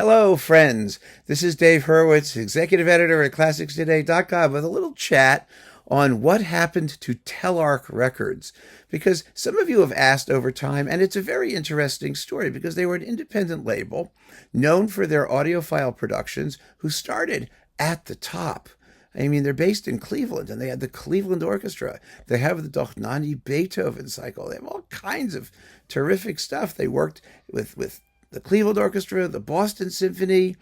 Hello, friends. This is Dave Hurwitz, executive editor at ClassicsToday.com, with a little chat on what happened to Telarc Records. Because some of you have asked over time, and it's a very interesting story because they were an independent label known for their audiophile productions who started at the top. I mean, they're based in Cleveland, and they had the Cleveland Orchestra. They have the Dochnani Beethoven cycle. They have all kinds of terrific stuff. They worked with the Cleveland Orchestra, the Boston Symphony,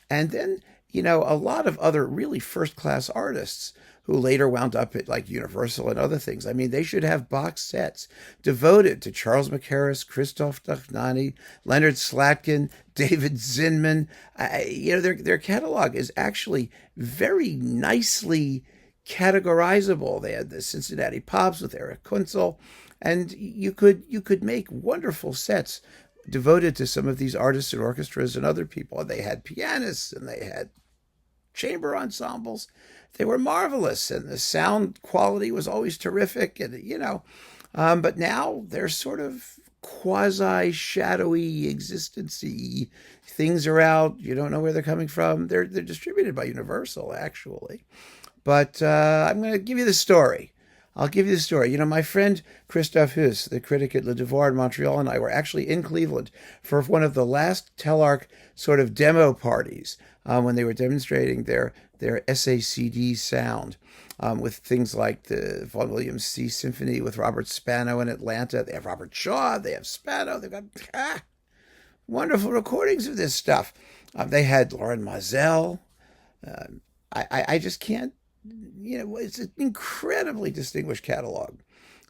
and then, a lot of other really first-class artists who later wound up at like Universal and other things. I mean, they should have box sets devoted to Charles McCarris, Christoph Dochnani, Leonard Slatkin, David Zinman. Their catalog is actually very nicely categorizable. They had the Cincinnati Pops with Eric Kunzel, and you could make wonderful sets devoted to some of these artists and orchestras and other people. They had pianists and they had chamber ensembles. They were marvelous, and the sound quality was always terrific. And but now they're sort of quasi-shadowy, existence-y. Things are out. You don't know where they're coming from. They're distributed by Universal, actually. But I'm going to give you the story. I'll give you the story. My friend Christophe Huss, the critic at Le Devoir in Montreal, and I were actually in Cleveland for one of the last Telarc sort of demo parties when they were demonstrating their SACD sound with things like the Vaughan Williams C Symphony with Robert Spano in Atlanta. They have Robert Shaw. They have Spano. They've got wonderful recordings of this stuff. They had Lauren Mazel. I just can't. It's an incredibly distinguished catalog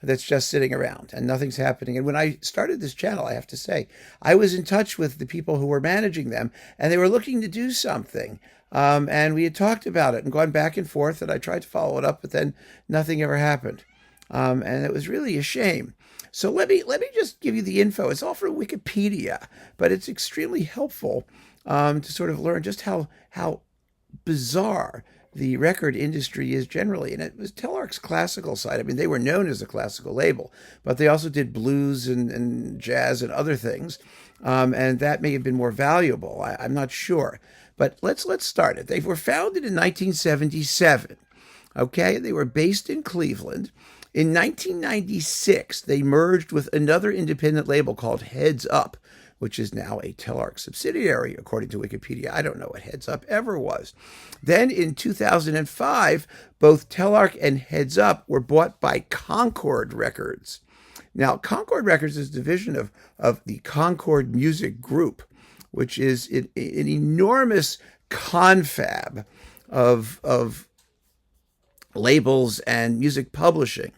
that's just sitting around and nothing's happening. And when I started this channel, I have to say, I was in touch with the people who were managing them, and they were looking to do something. And we had talked about it and gone back and forth, and I tried to follow it up, but then nothing ever happened. And it was really a shame. So let me just give you the info. It's all from Wikipedia, but it's extremely helpful to sort of learn just how bizarre the record industry is generally. And it was Telarc's classical side. I mean, they were known as a classical label, but they also did blues and jazz and other things. And that may have been more valuable. I'm not sure. But let's start it. They were founded in 1977. Okay, they were based in Cleveland. In 1996, they merged with another independent label called Heads Up, which is now a Telarc subsidiary, according to Wikipedia. I don't know what Heads Up ever was. Then in 2005, both Telarc and Heads Up were bought by Concord Records. Now, Concord Records is a division of the Concord Music Group, which is an enormous confab of labels and music publishing,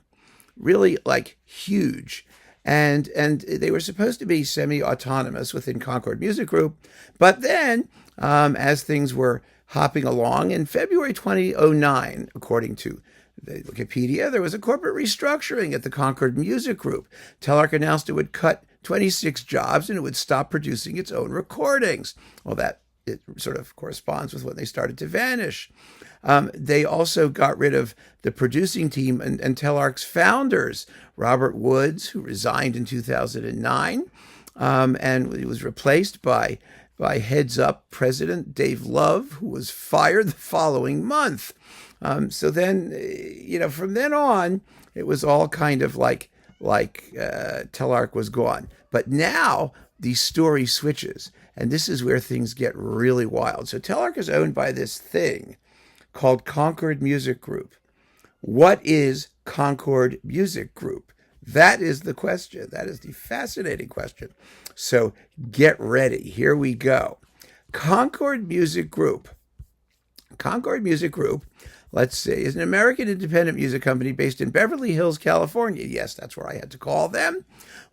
really like huge. And they were supposed to be semi-autonomous within Concord Music Group. But then, as things were hopping along, in February 2009, according to the Wikipedia, there was a corporate restructuring at the Concord Music Group. Telarc announced it would cut 26 jobs and it would stop producing its own recordings. Well, it sort of corresponds with when they started to vanish. They also got rid of the producing team and Telarc's founders, Robert Woods, who resigned in 2009, and he was replaced by Heads Up president Dave Love, who was fired the following month. So then, from then on, it was all kind of like Telarc was gone. But now the story switches, and this is where things get really wild. So Telarc is owned by this thing called Concord Music Group. What is Concord Music Group? That is the question. That is the fascinating question. So get ready. Here we go. Concord Music Group. Concord Music Group, let's see, is an American independent music company based in Beverly Hills, California. Yes, that's where I had to call them.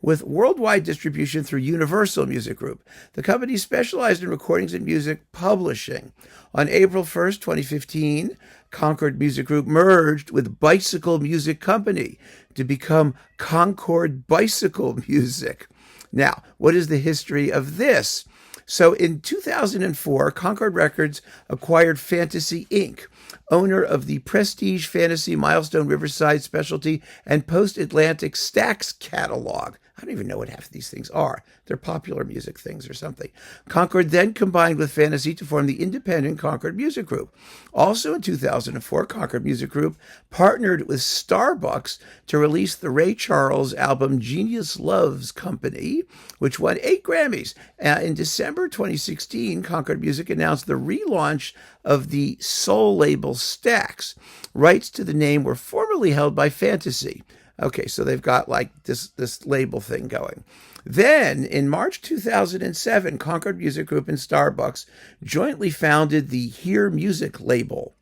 With worldwide distribution through Universal Music Group. The company specialized in recordings and music publishing. On April 1st, 2015, Concord Music Group merged with Bicycle Music Company to become Concord Bicycle Music. Now, what is the history of this? So in 2004, Concord Records acquired Fantasy Inc., owner of the Prestige Fantasy Milestone Riverside Specialty and Post-Atlantic Stax catalog. I don't even know what half of these things are. They're popular music things or something. Concord then combined with Fantasy to form the independent Concord Music Group. Also in 2004, Concord Music Group partnered with Starbucks to release the Ray Charles album Genius Loves Company, which won 8 Grammys. In December 2016, Concord Music announced the relaunch of the soul label Stax. Rights to the name were formerly held by Fantasy. Okay, so they've got like this label thing going. Then, in March 2007, Concord Music Group and Starbucks jointly founded the Hear Music label.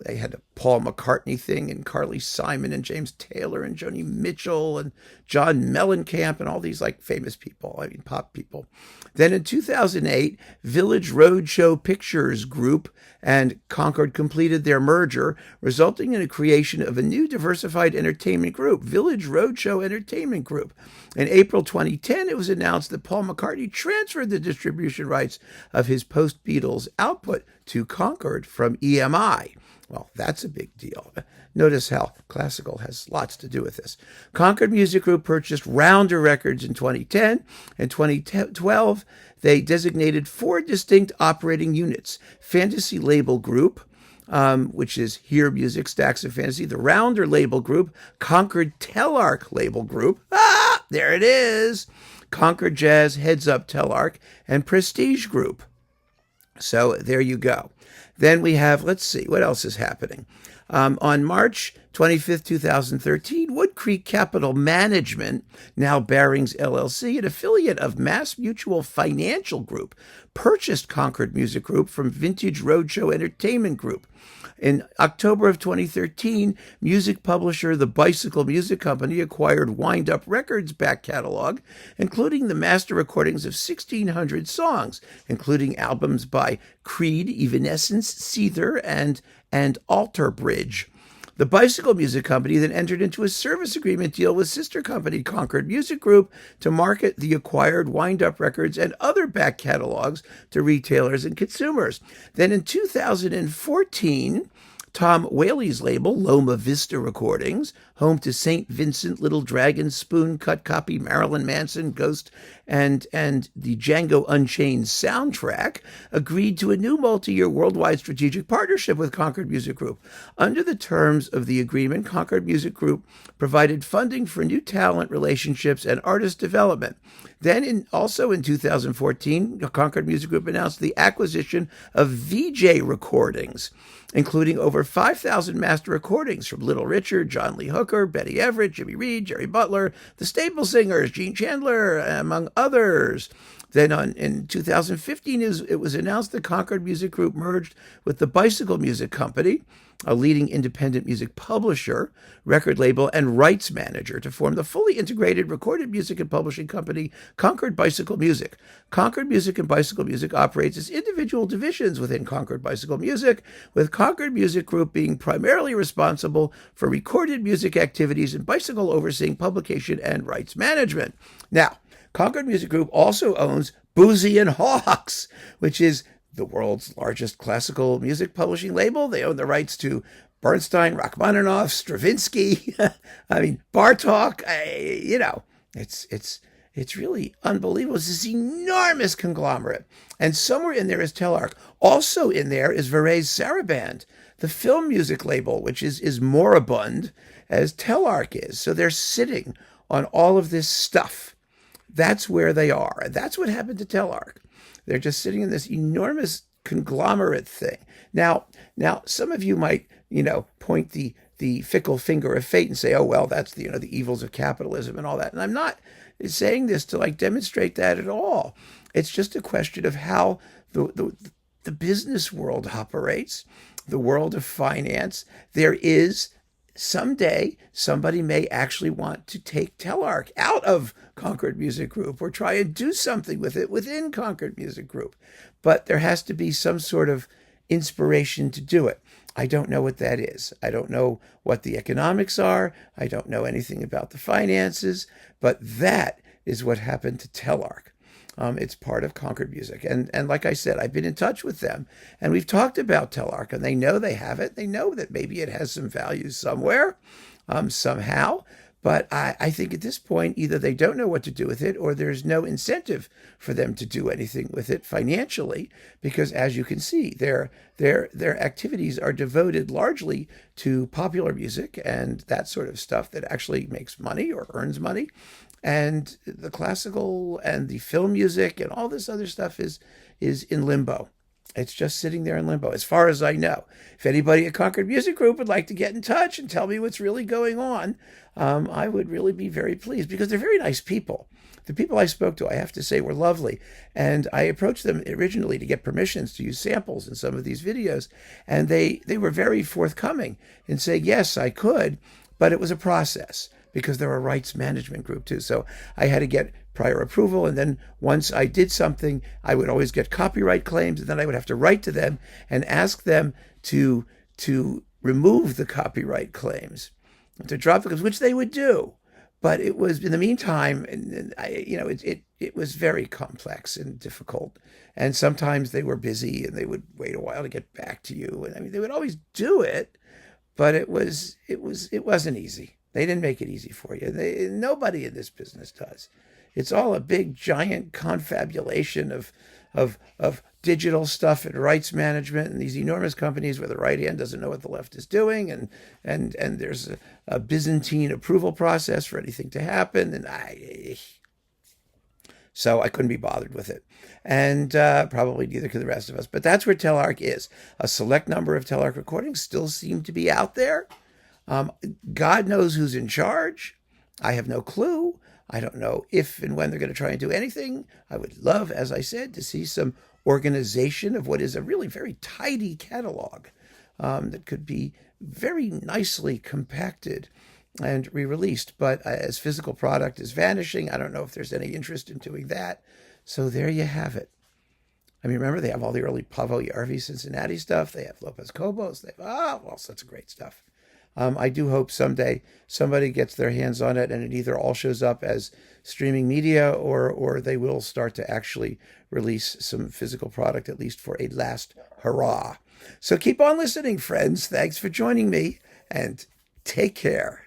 They had a Paul McCartney thing, and Carly Simon, and James Taylor, and Joni Mitchell, and John Mellencamp, and all these like famous people, pop people. Then in 2008, Village Roadshow Pictures Group and Concord completed their merger, resulting in a creation of a new diversified entertainment group, Village Roadshow Entertainment Group. In April 2010, it was announced that Paul McCartney transferred the distribution rights of his post-Beatles output to Concord from EMI. Well, that's a big deal. Notice how classical has lots to do with this. Concord Music Group purchased Rounder Records in 2010. In 2012, they designated 4 distinct operating units. Fantasy Label Group, which is Hear Music, Stacks of Fantasy. The Rounder Label Group, Concord Telarc Label Group. There it is. Concord Jazz, Heads Up Telarc, and Prestige Group. So there you go. Then we have, let's see, what else is happening? On March 25th, 2013, Wood Creek Capital Management, now Barings LLC, an affiliate of Mass Mutual Financial Group, purchased Concord Music Group from Vintage Roadshow Entertainment Group. In October of 2013, music publisher The Bicycle Music Company acquired Wind Up Records' back catalog, including the master recordings of 1,600 songs, including albums by Creed, Evanescence, Seether, and Alter Bridge. The Bicycle Music Company then entered into a service agreement deal with sister company Concord Music Group to market the acquired Wind Up Records and other back catalogs to retailers and consumers. Then in 2014, Tom Whaley's label, Loma Vista Recordings, home to St. Vincent, Little Dragon, Spoon, Cut Copy, Marilyn Manson, Ghost, and the Django Unchained soundtrack, agreed to a new multi-year worldwide strategic partnership with Concord Music Group. Under the terms of the agreement, Concord Music Group provided funding for new talent relationships and artist development. Then also in 2014, Concord Music Group announced the acquisition of VJ Recordings, including over 5,000 master recordings from Little Richard, John Lee Hooker, Betty Everett, Jimmy Reed, Jerry Butler, the Staple Singers, Gene Chandler, among others. Then in 2015, it was announced that Concord Music Group merged with the Bicycle Music Company, a leading independent music publisher, record label, and rights manager, to form the fully integrated recorded music and publishing company, Concord Bicycle Music. Concord Music and Bicycle Music operates as individual divisions within Concord Bicycle Music, with Concord Music Group being primarily responsible for recorded music activities and Bicycle overseeing publication and rights management. Now, Concord Music Group also owns Boozy and Hawks, which is the world's largest classical music publishing label. They own the rights to Bernstein, Rachmaninoff, Stravinsky, Bartok. It's really unbelievable. It's this enormous conglomerate. And somewhere in there is Telarc. Also in there is Varese Sarabande, the film music label, which is moribund as Telarc is. So they're sitting on all of this stuff. That's where they are. And that's what happened to Telarc. They're just sitting in this enormous conglomerate thing. Now, some of you might, point the fickle finger of fate and say, oh, well, that's the evils of capitalism and all that. And I'm not saying this to demonstrate that at all. It's just a question of how the business world operates, the world of finance. There is someday somebody may actually want to take Telarc out of Concord Music Group or try and do something with it within Concord Music Group. But there has to be some sort of inspiration to do it. I don't know what that is. I don't know what the economics are. I don't know anything about the finances, but that is what happened to Telarc. It's part of Concord Music. And like I said, I've been in touch with them and we've talked about Telarc, and they know they have it. They know that maybe it has some value somewhere, somehow, But I think at this point, either they don't know what to do with it, or there's no incentive for them to do anything with it financially, because as you can see, their activities are devoted largely to popular music and that sort of stuff that actually makes money or earns money. And the classical and the film music and all this other stuff is in limbo. It's just sitting there in limbo, as far as I know. If anybody at Concord Music Group would like to get in touch and tell me what's really going on, I would really be very pleased, because they're very nice people. The people I spoke to, I have to say, were lovely. And I approached them originally to get permissions to use samples in some of these videos. And they were very forthcoming in saying, yes, I could, but it was a process, because they're a rights management group too. So I had to get prior approval, and then once I did something, I would always get copyright claims, and then I would have to write to them and ask them to remove the copyright claims, to drop the claims, which they would do. But it was, in the meantime, it was very complex and difficult. And sometimes they were busy and they would wait a while to get back to you. And I mean, they would always do it, but it wasn't easy. They didn't make it easy for you. Nobody in this business does. It's all a big, giant confabulation of digital stuff and rights management and these enormous companies where the right hand doesn't know what the left is doing, and there's a Byzantine approval process for anything to happen, and so I couldn't be bothered with it, and probably neither could the rest of us. But that's where Telarc is. A select number of Telarc recordings still seem to be out there. God knows who's in charge. I have no clue. I don't know if and when they're going to try and do anything. I would love, as I said, to see some organization of what is a really very tidy catalog that could be very nicely compacted and re-released. But as physical product is vanishing, I don't know if there's any interest in doing that. So there you have it. I mean, remember, they have all the early Pavo Yarvi Cincinnati stuff. They have Lopez Cobos. They have all sorts of great stuff. I do hope someday somebody gets their hands on it and it either all shows up as streaming media, or they will start to actually release some physical product, at least for a last hurrah. So keep on listening, friends. Thanks for joining me, and take care.